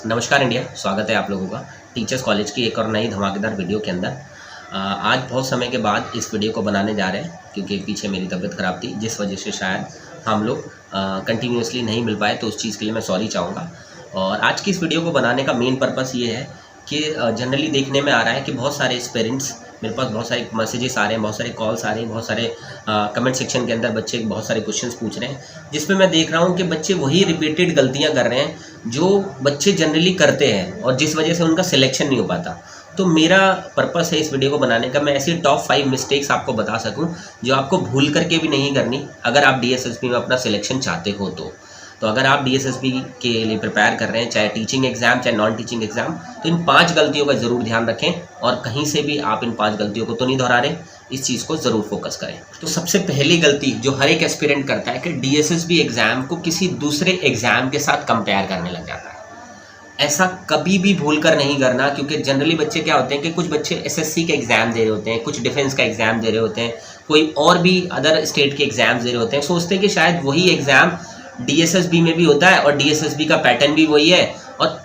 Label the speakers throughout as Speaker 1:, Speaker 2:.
Speaker 1: नमस्कार इंडिया, स्वागत है आप लोगों का टीचर्स कॉलेज की एक और नई धमाकेदार वीडियो के अंदर। आज बहुत समय के बाद इस वीडियो को बनाने जा रहे हैं क्योंकि पीछे मेरी तबीयत ख़राब थी, जिस वजह से शायद हम लोग कंटिन्यूसली नहीं मिल पाए, तो उस चीज़ के लिए मैं सॉरी चाहूँगा। और आज की इस वीडियो को बनाने का मेन पर्पस ये है कि जनरली देखने में आ रहा है कि बहुत सारे पेरेंट्स, मेरे पास बहुत सारे मैसेजेस आ रहे हैं, बहुत सारे कॉल्स आ रहे हैं, बहुत सारे कमेंट सेक्शन के अंदर बच्चे बहुत सारे क्वेश्चंस पूछ रहे हैं, जिसमें मैं देख रहा हूँ कि बच्चे वही रिपीटेड गलतियाँ कर रहे हैं जो बच्चे जनरली करते हैं और जिस वजह से उनका सिलेक्शन नहीं हो पाता। तो मेरा पर्पस है इस वीडियो को बनाने का, मैं ऐसी टॉप 5 मिस्टेक्स आपको बता सकूं जो आपको भूल करके भी नहीं करनी अगर आप डीएसएसबी में अपना सिलेक्शन चाहते हो। तो अगर आप डीएसएसबी के लिए प्रिपेयर कर रहे हैं, चाहे टीचिंग एग्जाम चाहे नॉन टीचिंग एग्जाम, तो इन 5 गलतियों का ज़रूर ध्यान रखें और कहीं से भी आप इन 5 गलतियों को तो नहीं दोहरा रहे, इस चीज़ को ज़रूर फोकस करें। तो सबसे पहली गलती जो हर एक एस्पिरेंट करता है कि डीएसएसबी एग्ज़ाम को किसी दूसरे एग्ज़ाम के साथ कंपेयर करने लग जाता है। ऐसा कभी भी भूल कर नहीं करना, क्योंकि जनरली बच्चे क्या होते हैं कि कुछ बच्चे एसएससी का एग्ज़ाम दे रहे होते हैं, कुछ डिफेंस का एग्ज़ाम दे रहे होते हैं, कोई और भी अदर स्टेट के एग्ज़ाम्स दे रहे होते हैं, सोचते हैं कि शायद वही एग्ज़ाम डीएसएसबी में भी होता है और डीएसएसबी का पैटर्न भी वही है। और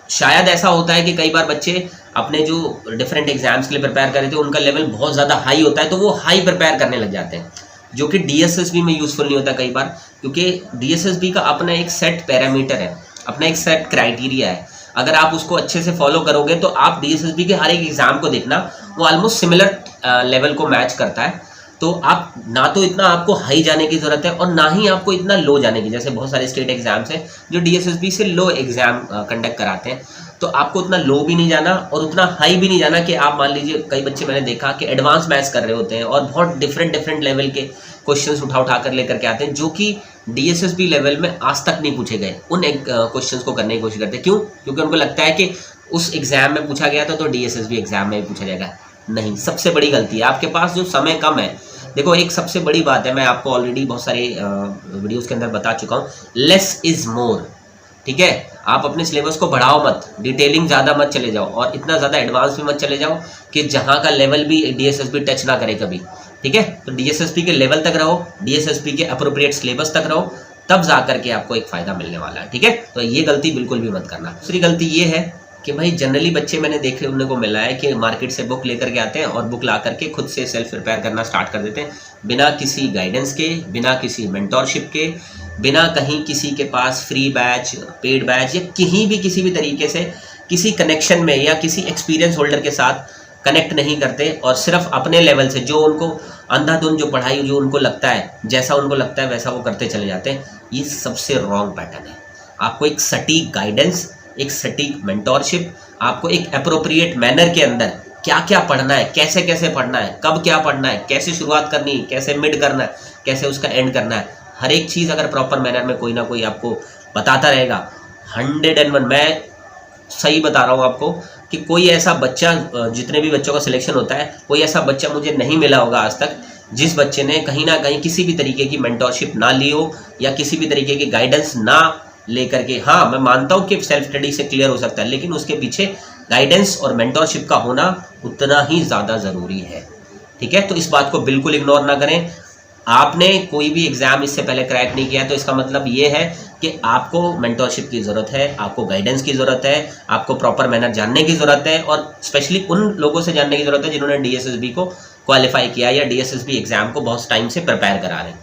Speaker 1: शायद ऐसा होता है कि कई बार बच्चे अपने जो डिफरेंट एग्जाम्स के लिए प्रिपेयर कर रहे थे उनका लेवल बहुत ज़्यादा हाई होता है, तो वो हाई प्रिपेयर करने लग जाते हैं, जो कि डीएसएसबी में यूज़फुल नहीं होता कई बार, क्योंकि डीएसएसबी का अपना एक सेट पैरामीटर है, अपना एक सेट क्राइटेरिया है। अगर आप उसको अच्छे से फॉलो करोगे तो आप डीएसएसबी के हर एक एग्जाम को देखना, वो ऑलमोस्ट सिमिलर लेवल को मैच करता है। तो आप ना तो इतना आपको हाई जाने की ज़रूरत है और ना ही आपको इतना लो जाने की, जैसे बहुत सारे स्टेट एग्जाम्स हैं जो डीएसएसबी से लो एग्ज़ाम कंडक्ट कराते हैं, तो आपको उतना लो भी नहीं जाना और उतना हाई भी नहीं जाना कि आप मान लीजिए, कई बच्चे मैंने देखा कि एडवांस मैथ्स कर रहे होते हैं और बहुत डिफरेंट लेवल के क्वेश्चंस उठा कर लेकर के आते हैं जो कि डीएसएसबी लेवल में आज तक नहीं पूछे गए। उन क्वेश्चंस को करने की कोशिश करते हैं। क्यों? क्योंकि उनको लगता है कि उस एग्ज़ाम में पूछा गया था तो डीएसएसबी एग्ज़ाम में भी पूछा जाएगा। नहीं, सबसे बड़ी गलती है, आपके पास जो समय कम है। देखो, एक सबसे बड़ी बात है, मैं आपको ऑलरेडी बहुत सारे वीडियोस के अंदर बता चुका हूँ, लेस इज़ मोर। ठीक है, आप अपने सिलेबस को बढ़ाओ मत, डिटेलिंग ज़्यादा मत चले जाओ और इतना ज़्यादा एडवांस भी मत चले जाओ कि जहाँ का लेवल भी डीएसएसबी टच ना करे कभी। ठीक है, तो डीएसएसबी के लेवल तक रहो, डीएसएसबी के अप्रोप्रिएट सिलेबस तक रहो, तब जा करके आपको एक फ़ायदा मिलने वाला है। ठीक है, तो ये गलती बिल्कुल भी मत करना। दूसरी गलती ये है कि भाई जनरली बच्चे मैंने देखे उन्हें को मिला है कि मार्केट से बुक लेकर के आते हैं और बुक ला करके खुद से सेल्फ प्रिपेयर करना स्टार्ट कर देते हैं, बिना किसी गाइडेंस के, बिना किसी मेंटोरशिप के, बिना कहीं किसी के पास फ्री बैच, पेड बैच या कहीं भी किसी भी तरीके से किसी कनेक्शन में या किसी एक्सपीरियंस होल्डर के साथ कनेक्ट नहीं करते और सिर्फ अपने लेवल से जो उनको अंधाधुंध जो पढ़ाई जो उनको लगता है, जैसा उनको लगता है वैसा वो करते चले जाते हैं। ये सबसे रॉन्ग पैटर्न है। आपको एक सटीक गाइडेंस, एक सटीक मेंटोरशिप, आपको एक अप्रोप्रिएट मैनर के अंदर क्या क्या पढ़ना है, कैसे कैसे पढ़ना है, कब क्या पढ़ना है, कैसे शुरुआत करनी है, कैसे मिड करना है, कैसे उसका एंड करना है, हर एक चीज़ अगर प्रॉपर मैनर में कोई ना कोई आपको बताता रहेगा, 101, मैं सही बता रहा हूँ आपको कि कोई ऐसा बच्चा, जितने भी बच्चों का सिलेक्शन होता है, कोई ऐसा बच्चा मुझे नहीं मिला होगा आज तक जिस बच्चे ने कहीं ना कहीं किसी भी तरीके की मेंटोरशिप ना ली हो या किसी भी तरीके की गाइडेंस ना लेकर के। हाँ, मैं मानता हूँ कि सेल्फ स्टडी से क्लियर हो सकता है, लेकिन उसके पीछे गाइडेंस और मेंटोरशिप का होना उतना ही ज़्यादा ज़रूरी है। ठीक है, तो इस बात को बिल्कुल इग्नोर ना करें। आपने कोई भी एग्ज़ाम इससे पहले क्रैक नहीं किया तो इसका मतलब ये है कि आपको मेंटोरशिप की ज़रूरत है, आपको गाइडेंस की ज़रूरत है, आपको प्रॉपर मैनर जानने की ज़रूरत है और स्पेशली उन लोगों से जानने की ज़रूरत है जिन्होंने डीएसएसबी को क्वालिफाई किया या डीएसएसबी एग्ज़ाम को बहुत टाइम से प्रिपेयर करा रहे हैं।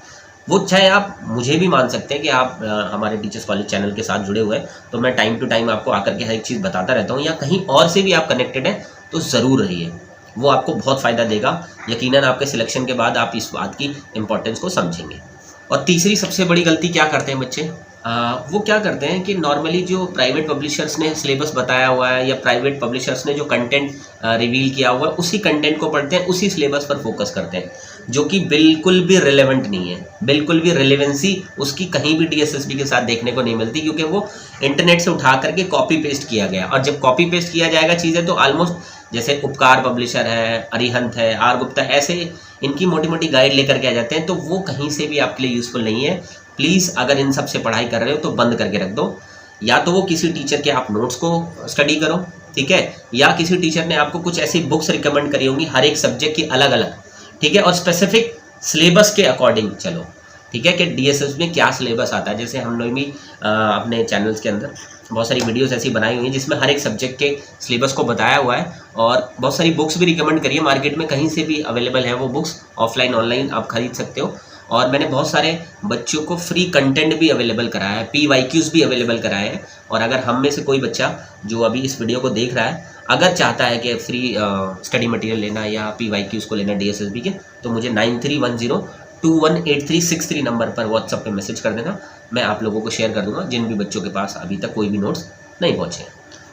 Speaker 1: वो चाहे आप मुझे भी मान सकते हैं कि आप हमारे टीचर्स कॉलेज चैनल के साथ जुड़े हुए हैं, तो मैं टाइम टू टाइम आपको आकर के हर एक चीज़ बताता रहता हूँ, या कहीं और से भी आप कनेक्टेड हैं तो ज़रूर रहिए, वो आपको बहुत फ़ायदा देगा। यकीनन आपके सिलेक्शन के बाद आप इस बात की इम्पोर्टेंस को समझेंगे। और तीसरी सबसे बड़ी गलती क्या करते हैं बच्चे, वो क्या करते हैं कि नॉर्मली जो प्राइवेट पब्लिशर्स ने सिलेबस बताया हुआ है या प्राइवेट पब्लिशर्स ने जो कंटेंट रिवील किया हुआ है उसी कंटेंट को पढ़ते हैं, उसी सिलेबस पर फोकस करते हैं, जो कि बिल्कुल भी रिलेवेंट नहीं है, बिल्कुल भी रिलेवेंसी उसकी कहीं भी डीएसएसबी के साथ देखने को नहीं मिलती, क्योंकि वो इंटरनेट से उठा करके कॉपी पेस्ट किया गया। और जब कॉपी पेस्ट किया जाएगा चीज़ें तो ऑलमोस्ट जैसे उपकार पब्लिशर है, अरिहंत है, आर गुप्ता, ऐसे इनकी मोटी मोटी गाइड लेकर के आ जाते हैं, तो वो कहीं से भी आपके लिए यूज़फुल नहीं है। प्लीज़ अगर इन सब से पढ़ाई कर रहे हो तो बंद करके रख दो, या तो वो किसी टीचर के आप नोट्स को स्टडी करो, ठीक है, या किसी टीचर ने आपको कुछ ऐसी बुक्स रिकमेंड करी होंगी हर एक सब्जेक्ट की अलग अलग, ठीक है, और स्पेसिफिक सिलेबस के अकॉर्डिंग चलो। ठीक है, कि डीएसएस में क्या सिलेबस आता है। जैसे हम लोग भी अपने चैनल्स के अंदर बहुत सारी वीडियोस ऐसी बनाई हुई हैं जिसमें हर एक सब्जेक्ट के सिलेबस को बताया हुआ है, और बहुत सारी बुक्स भी रिकमेंड करी है, मार्केट में कहीं से भी अवेलेबल है वो बुक्स, ऑफलाइन ऑनलाइन आप खरीद सकते हो। और मैंने बहुत सारे बच्चों को फ्री कंटेंट भी अवेलेबल कराया है, PYQs भी अवेलेबल कराए हैं। और अगर हम में से कोई बच्चा जो अभी इस वीडियो को देख रहा है अगर चाहता है कि फ्री स्टडी मटेरियल लेना या PYQs को लेना DSSB के, तो मुझे 9310218363 नंबर पर व्हाट्सएप पे मैसेज कर देना, मैं आप लोगों को शेयर कर दूंगा जिन भी बच्चों के पास अभी तक कोई भी नोट्स नहीं पहुँचे।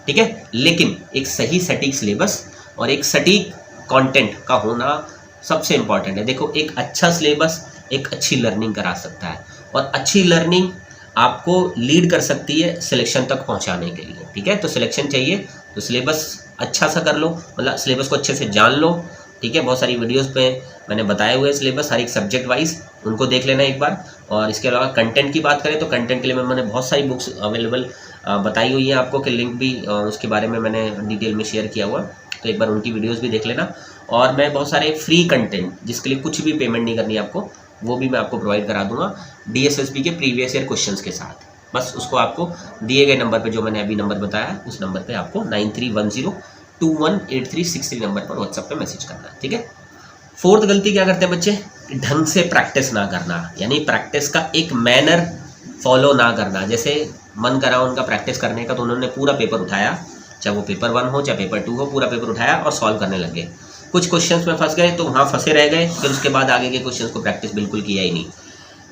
Speaker 1: ठीक है, लेकिन एक सही सटीक सिलेबस और एक सटीक कंटेंट का होना सबसे इम्पॉर्टेंट है। देखो, एक अच्छा सिलेबस एक अच्छी लर्निंग करा सकता है, और अच्छी लर्निंग आपको लीड कर सकती है सिलेक्शन तक पहुंचाने के लिए। ठीक है, तो सिलेक्शन चाहिए तो सिलेबस अच्छा सा कर लो, मतलब सिलेबस को अच्छे से जान लो। ठीक है, बहुत सारी वीडियोस पे मैंने बताए हुए सिलेबस हर एक सब्जेक्ट वाइज, उनको देख लेना एक बार। और इसके अलावा कंटेंट की बात करें तो कंटेंट के लिए मैंने बहुत सारी बुक्स अवेलेबल बताई हुई है आपको, कि लिंक भी उसके बारे में मैंने डिटेल में शेयर किया हुआ, तो एक बार उनकी वीडियोज़ भी देख लेना। और मैं बहुत सारे फ्री कंटेंट जिसके लिए कुछ भी पेमेंट नहीं करनी आपको, वो भी मैं आपको प्रोवाइड करा दूंगा DSSB के प्रीवियस ईयर क्वेश्चंस के साथ। बस उसको आपको दिए गए नंबर पे, जो मैंने अभी नंबर बताया उस नंबर पे आपको 9310218363 नंबर पर व्हाट्सएप पे मैसेज करना है। ठीक है। फोर्थ गलती क्या करते हैं बच्चे, ढंग से प्रैक्टिस ना करना, यानी प्रैक्टिस का एक मैनर फॉलो ना करना। जैसे मन करा उनका प्रैक्टिस करने का, तो उन्होंने पूरा पेपर उठाया, चाहे वो पेपर 1 हो चाहे पेपर 2 हो, पूरा पेपर उठाया और सॉल्व करने लग गए। कुछ क्वेश्चंस में फंस गए तो वहाँ फंसे रह गए, फिर उसके बाद आगे के क्वेश्चंस को प्रैक्टिस बिल्कुल किया ही नहीं।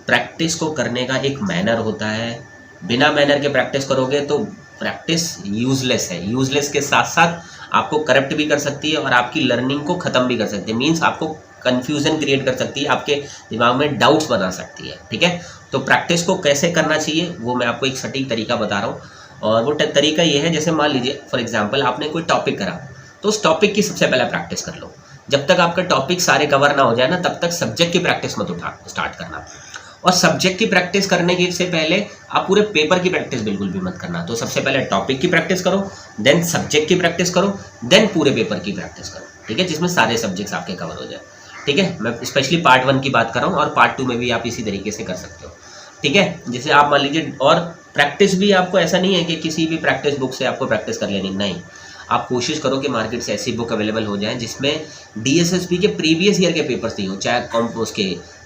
Speaker 1: प्रैक्टिस को करने का एक मैनर होता है, बिना मैनर के प्रैक्टिस करोगे तो प्रैक्टिस यूजलेस है। यूजलेस के साथ साथ आपको करप्ट भी कर सकती है और आपकी लर्निंग को ख़त्म भी कर सकती है। मीन्स आपको कन्फ्यूज़न क्रिएट कर सकती है, आपके दिमाग में डाउट्स बना सकती है। ठीक है, तो प्रैक्टिस को कैसे करना चाहिए वो मैं आपको एक सटीक तरीका बता रहा हूँ। और वो तरीका ये है, जैसे मान लीजिए फॉर एग्जाम्पल आपने कोई टॉपिक करा, तो उस टॉपिक की सबसे पहले प्रैक्टिस कर लो। जब तक आपका टॉपिक सारे कवर ना हो जाए ना, तब तक सब्जेक्ट की प्रैक्टिस मत स्टार्ट करना। और सब्जेक्ट की प्रैक्टिस करने के से पहले आप पूरे पेपर की प्रैक्टिस बिल्कुल भी मत करना। तो सबसे पहले टॉपिक की प्रैक्टिस करो, देन सब्जेक्ट की प्रैक्टिस करो, देन पूरे पेपर की प्रैक्टिस करो। ठीक है, जिसमें सारे सब्जेक्ट्स आपके कवर हो जाए। ठीक है, मैं स्पेशली पार्ट 1 की बात कर रहा हूँ, और पार्ट 2 में भी आप इसी तरीके से कर सकते हो। ठीक है, जैसे आप मान लीजिए, और प्रैक्टिस भी आपको ऐसा नहीं है कि किसी भी प्रैक्टिस बुक से आपको प्रैक्टिस कर लेनी, नहीं। आप कोशिश करो कि मार्केट से ऐसी बुक अवेलेबल हो जाए जिसमें DSSB के प्रीवियस ईयर के पेपर्स नहीं हो, चाहे उसके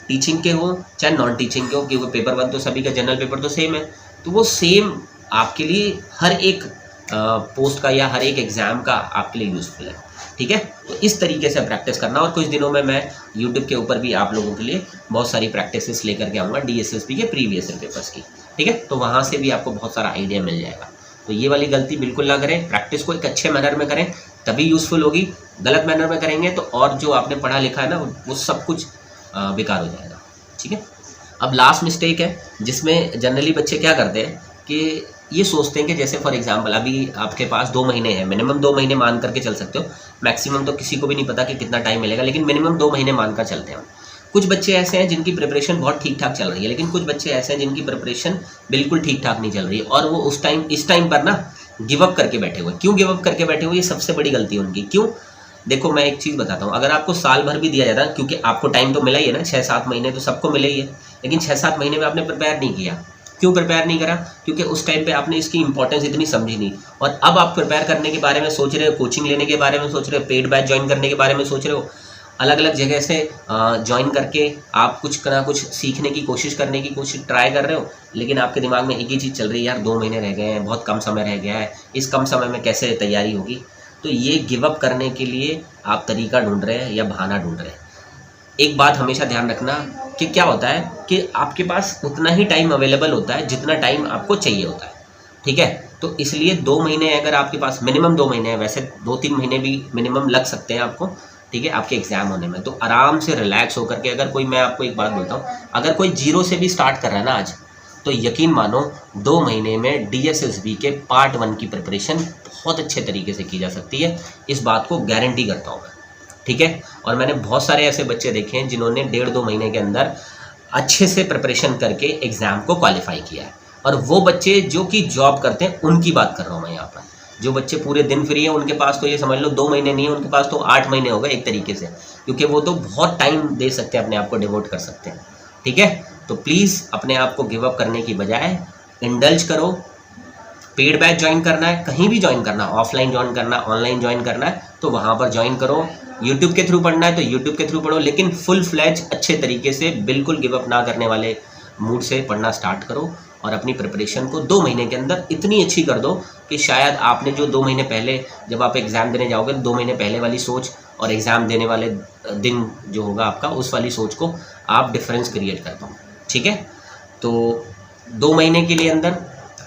Speaker 1: टीचिंग के हो चाहे नॉन टीचिंग के हो, क्योंकि पेपर 1 तो सभी का जनरल पेपर तो सेम है, तो वो सेम आपके लिए हर एक पोस्ट का या हर एक एग्ज़ाम का आपके लिए यूज़फुल है। ठीक है, तो इस तरीके से प्रैक्टिस करना। और कुछ दिनों में मैं यूट्यूब के ऊपर भी आप लोगों के लिए बहुत सारी प्रैक्टिसेस लेकर के आऊँगा DSSB के प्रीवियस ईयर पेपर्स की। ठीक है, तो वहाँ से भी आपको बहुत सारा आइडिया मिल जाएगा। तो ये वाली गलती बिल्कुल ना करें, प्रैक्टिस को एक अच्छे मैनर में करें तभी यूज़फुल होगी। गलत मैनर में करेंगे तो और जो आपने पढ़ा लिखा है ना, वो सब कुछ बेकार हो जाएगा। ठीक है, अब लास्ट मिस्टेक है जिसमें जनरली बच्चे क्या करते हैं कि ये सोचते हैं कि जैसे फॉर एग्जांपल अभी आपके पास 2 महीने हैं, मिनिमम 2 महीने मान करके चल सकते हो, मैक्सिमम तो किसी को भी नहीं पता कि कितना टाइम मिलेगा, लेकिन मिनिमम 2 महीने मान कर चलते हैं। कुछ बच्चे ऐसे हैं जिनकी प्रिपरेशन बहुत ठीक ठाक चल रही है, लेकिन कुछ बच्चे ऐसे हैं जिनकी प्रिपरेशन बिल्कुल ठीक ठाक नहीं चल रही है, और वो इस टाइम पर ना गिव अप करके बैठे हुए। क्यों गिव अप करके बैठे हुए, ये सबसे बड़ी गलती है उनकी। क्यों, देखो मैं एक चीज़ बताता हूँ, अगर आपको साल भर भी दिया जाता है, क्योंकि आपको टाइम तो मिला ही है ना, 6-7 महीने तो सबको मिले ही है, लेकिन 6-7 महीने में आपने प्रिपेयर नहीं किया। क्यों प्रिपेयर नहीं करा, क्योंकि उस टाइम पे आपने इसकी इंपॉर्टेंस इतनी समझी नहीं। और अब आप प्रिपेयर करने के बारे में सोच रहे हो, कोचिंग लेने के बारे में सोच रहे हो, पेड बैच ज्वाइन करने के बारे में सोच रहे हो, अलग अलग जगह से ज्वाइन करके आप कुछ ना कुछ सीखने की कोशिश करने की कोशिश ट्राई कर रहे हो, लेकिन आपके दिमाग में एक ही चीज़ चल रही है, यार 2 महीने रह गए हैं, बहुत कम समय रह गया है, इस कम समय में कैसे तैयारी होगी। तो ये गिव अप करने के लिए आप तरीका ढूंढ रहे हैं या बहाना ढूंढ रहे हैं। एक बात हमेशा ध्यान रखना कि क्या होता है कि आपके पास उतना ही टाइम अवेलेबल होता है जितना टाइम आपको चाहिए होता है। ठीक है, तो इसलिए 2 महीने अगर आपके पास, मिनिमम 2 महीने है, वैसे 2-3 महीने भी मिनिमम लग सकते हैं आपको। ठीक है, आपके एग्जाम होने में, तो आराम से रिलैक्स होकर के, अगर कोई, मैं आपको एक बात बोलता हूँ, अगर कोई 0 से भी स्टार्ट कर रहा है ना आज, तो यकीन मानो 2 महीने में DSSB के पार्ट 1 की प्रिपरेशन बहुत अच्छे तरीके से की जा सकती है। इस बात को गारंटी करता हूँ मैं। ठीक है, और मैंने बहुत सारे ऐसे बच्चे देखे हैं जिन्होंने 1.5-2 महीने के अंदर अच्छे से प्रिपरेशन करके एग्ज़ाम को क्वालिफाई किया है। और वो बच्चे जो कि जॉब करते हैं उनकी बात कर रहा हूँ मैं यहाँ पर। जो बच्चे पूरे दिन फ्री हैं उनके पास तो ये समझ लो 2 महीने नहीं है, उनके पास तो 8 महीने हो गए एक तरीके से, क्योंकि वो तो बहुत टाइम दे सकते हैं, अपने आप को डिवोट कर सकते हैं। ठीक है, तो प्लीज़ अपने आप को गिव अप करने की बजाय इंडल्ज करो, पेड बैच ज्वाइन करना है, कहीं भी ज्वाइन करना, ऑफलाइन ज्वाइन करना, ऑनलाइन ज्वाइन करना है तो वहाँ पर ज्वाइन करो। यूट्यूब के थ्रू पढ़ना है तो यूट्यूब के थ्रू पढ़ो, लेकिन फुल फ्लैज अच्छे तरीके से बिल्कुल गिव अप ना करने वाले मूड से पढ़ना स्टार्ट करो और अपनी प्रिपरेशन को 2 महीने के अंदर इतनी अच्छी कर दो कि शायद आपने जो 2 महीने पहले जब आप एग्ज़ाम देने जाओगे 2 महीने पहले वाली सोच और एग्ज़ाम देने वाले दिन जो होगा आपका उस वाली सोच को आप डिफरेंस क्रिएट कर पाओ। ठीक है, तो 2 महीने के लिए अंदर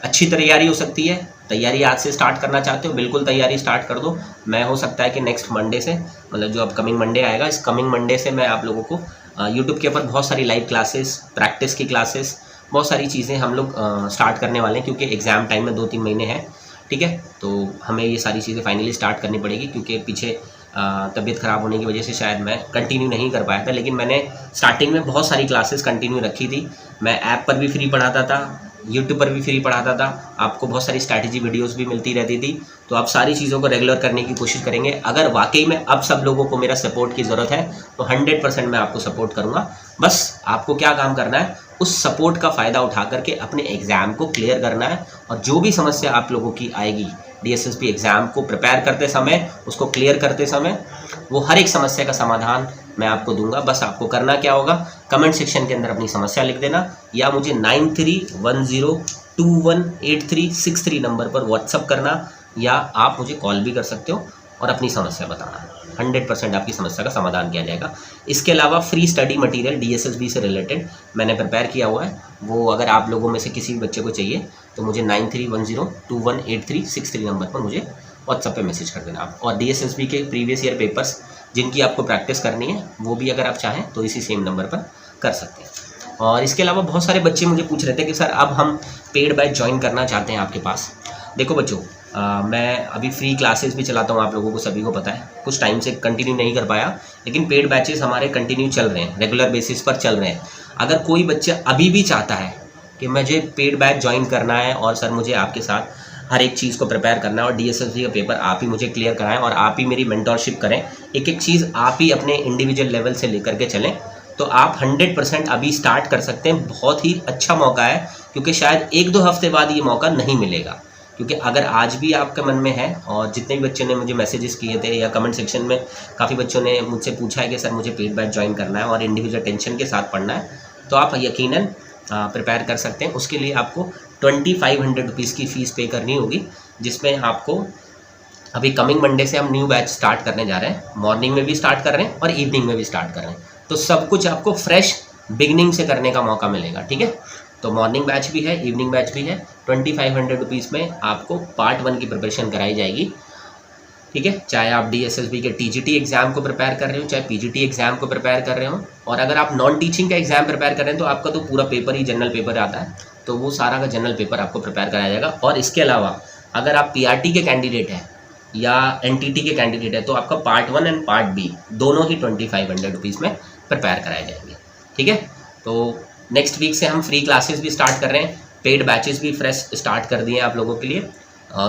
Speaker 1: अच्छी तैयारी हो सकती है। तैयारी आज से स्टार्ट करना चाहते हो, बिल्कुल तैयारी स्टार्ट कर दो। मैं हो सकता है कि नेक्स्ट मंडे से, मतलब जो अपकमिंग मंडे आएगा, इस कमिंग मंडे से मैं आप लोगों को यूट्यूब के ऊपर बहुत सारी लाइव क्लासेस, प्रैक्टिस की क्लासेस, बहुत सारी चीज़ें हम लोग स्टार्ट करने वाले हैं, क्योंकि एग्ज़ाम टाइम में 2-3 महीने हैं। ठीक है, तो हमें ये सारी चीज़ें फाइनली स्टार्ट करनी पड़ेगी, क्योंकि पीछे तबीयत ख़राब होने की वजह से शायद मैं कंटिन्यू नहीं कर पाया था, लेकिन मैंने स्टार्टिंग में बहुत सारी क्लासेस कंटिन्यू रखी थी। मैं ऐप पर भी फ्री पढ़ाता था, यूट्यूब पर भी फ्री पढ़ाता था, आपको बहुत सारी स्ट्रैटेजी वीडियोस भी मिलती रहती थी। तो आप सारी चीज़ों को रेगुलर करने की कोशिश करेंगे। अगर वाकई में अब सब लोगों को मेरा सपोर्ट की ज़रूरत है तो 100% मैं आपको सपोर्ट करूँगा। बस आपको क्या काम करना है, उस सपोर्ट का फ़ायदा उठा करके अपने एग्ज़ाम को क्लियर करना है, और जो भी समस्या आप लोगों की आएगी DSSB एग्ज़ाम को प्रिपेयर करते समय, उसको क्लियर करते समय, वो हर एक समस्या का समाधान मैं आपको दूंगा। बस आपको करना क्या होगा, कमेंट सेक्शन के अंदर अपनी समस्या लिख देना, या मुझे 9310218363 नंबर पर व्हाट्सअप करना, या आप मुझे कॉल भी कर सकते हो और अपनी समस्या बताना। 100% आपकी समस्या का समाधान किया जाएगा। इसके अलावा फ्री स्टडी मटेरियल DSSB से रिलेटेड मैंने प्रिपेयर किया हुआ है, वो अगर आप लोगों में से किसी भी बच्चे को चाहिए तो मुझे 9310218363 नंबर पर मुझे व्हाट्सएप पे मैसेज कर देना आप। और DSSB के प्रीवियस ईयर पेपर्स जिनकी आपको प्रैक्टिस करनी है, वो भी अगर आप चाहें तो इसी सेम नंबर पर कर सकते हैं। और इसके अलावा बहुत सारे बच्चे मुझे पूछ रहे थे कि सर अब हम पेड बैच ज्वाइन करना चाहते हैं आपके पास। देखो बच्चों, मैं अभी फ्री क्लासेस भी चलाता हूँ, आप लोगों को सभी को पता है। कुछ टाइम से कंटिन्यू नहीं कर पाया, लेकिन पेड बैचेस हमारे कंटिन्यू चल रहे हैं, रेगुलर बेसिस पर चल रहे हैं। अगर कोई बच्चा अभी भी चाहता है कि मुझे पेड बैच ज्वाइन करना है और सर मुझे आपके साथ हर एक चीज़ को प्रिपेयर करना है और DSSB का पेपर आप ही मुझे क्लियर कराएं और आप ही मेरी मेंटरशिप करें, एक एक चीज़ आप ही अपने इंडिविजुअल लेवल से लेकर के चलें, तो आप 100% अभी स्टार्ट कर सकते हैं। बहुत ही अच्छा मौका है, क्योंकि शायद 1-2 हफ्ते बाद ये मौका नहीं मिलेगा। क्योंकि अगर आज भी आपके मन में है, और जितने भी बच्चों ने मुझे मैसेजेस किए थे या कमेंट सेक्शन में काफ़ी बच्चों ने मुझसे पूछा है कि सर मुझे पेड बैच ज्वाइन करना है और इंडिविजुअल टेंशन के साथ पढ़ना है, तो आप यकीनन प्रिपेयर कर सकते हैं। उसके लिए आपको 2500 रुपीज़ की फ़ीस पे करनी होगी, जिसमें आपको अभी कमिंग मंडे से हम न्यू बैच स्टार्ट करने जा रहे हैं। मॉर्निंग में भी स्टार्ट कर रहे हैं और इवनिंग में भी स्टार्ट कर रहे हैं, तो सब कुछ आपको फ्रेश बिगनिंग से करने का मौका मिलेगा। ठीक है, तो मॉर्निंग बैच भी है, इवनिंग बैच भी है। 2500 रुपीज़ में आपको पार्ट 1 की प्रिपरेशन कराई जाएगी। ठीक है, चाहे आप DSSB के TGT एग्ज़ाम को प्रिपेयर कर रहे हो, चाहे PGT एग्ज़ाम को प्रिपेयर कर रहे हो, और अगर आप नॉन टीचिंग का एग्ज़ाम प्रिपेयर कर रहे हैं तो आपका तो पूरा पेपर ही जनरल पेपर आता है, तो वो सारा का जनरल पेपर आपको प्रिपेयर कराया जाएगा। और इसके अलावा अगर आप PRT के कैंडिडेट हैं या NTT के कैंडिडेट है, तो आपका पार्ट 1 एंड पार्ट B दोनों ही 2500 रुपीज़ में प्रिपेयर कराए जाएंगे। ठीक है, तो नेक्स्ट वीक से हम फ्री क्लासेस भी स्टार्ट कर रहे हैं, पेड बैचेस भी फ्रेश स्टार्ट कर दिए हैं आप लोगों के लिए।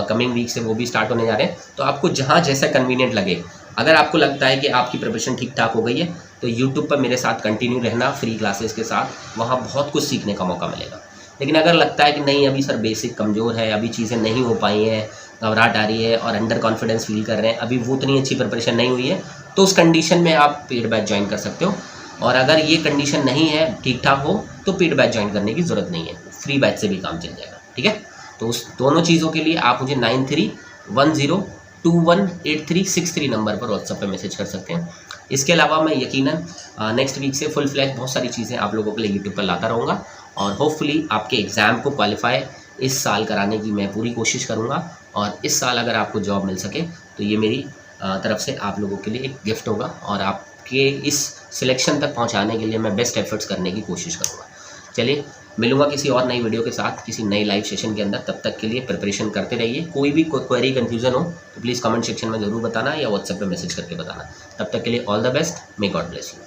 Speaker 1: कमिंग वीक से वो भी स्टार्ट होने जा रहे हैं, तो आपको जहाँ जैसा कन्वीनियंट लगे, अगर आपको लगता है कि आपकी प्रिपरेशन ठीक ठाक हो गई है तो यूट्यूब पर मेरे साथ कंटिन्यू रहना फ्री क्लासेस के साथ, वहाँ बहुत कुछ सीखने का मौका मिलेगा। लेकिन अगर लगता है कि नहीं अभी सर बेसिक कमज़ोर है, अभी चीज़ें नहीं हो पाई हैं, घबराहट आ रही है और अंडर कॉन्फिडेंस फील कर रहे हैं, अभी वो उतनी अच्छी प्रिपरेशन नहीं हुई है, तो उस कंडीशन में आप पेड बैच ज्वाइन कर सकते हो। और अगर ये कंडीशन नहीं है, ठीक ठाक हो, तो पेड बैच ज्वाइन करने की ज़रूरत नहीं है, फ्री बैच से भी काम चल जाएगा। ठीक है, तो उस दोनों चीज़ों के लिए आप मुझे 9310218363 नंबर पर व्हाट्सएप पे मैसेज कर सकते हैं। इसके अलावा मैं यकीनन नेक्स्ट वीक से फुल फ्लैश बहुत सारी चीज़ें आप लोगों के लिए यूट्यूब पर लाता रहूँगा, और होपफुली आपके एग्ज़ाम को क्वालिफाई इस साल कराने की मैं पूरी कोशिश करूँगा। और इस साल अगर आपको जॉब मिल सके तो ये मेरी तरफ से आप लोगों के लिए एक गिफ्ट होगा, और आपके इस सिलेक्शन तक पहुँचाने के लिए मैं बेस्ट एफर्ट्स करने की कोशिश करूँगा। चलिए, मिलूंगा किसी और नई वीडियो के साथ, किसी नई लाइव सेशन के अंदर। तब तक के लिए प्रिपरेशन करते रहिए। कोई भी क्वेरी कन्फ्यूजन हो तो प्लीज़ कमेंट सेक्शन में ज़रूर बताना, या व्हाट्सएप पे मैसेज करके बताना। तब तक के लिए all the best, may God bless you.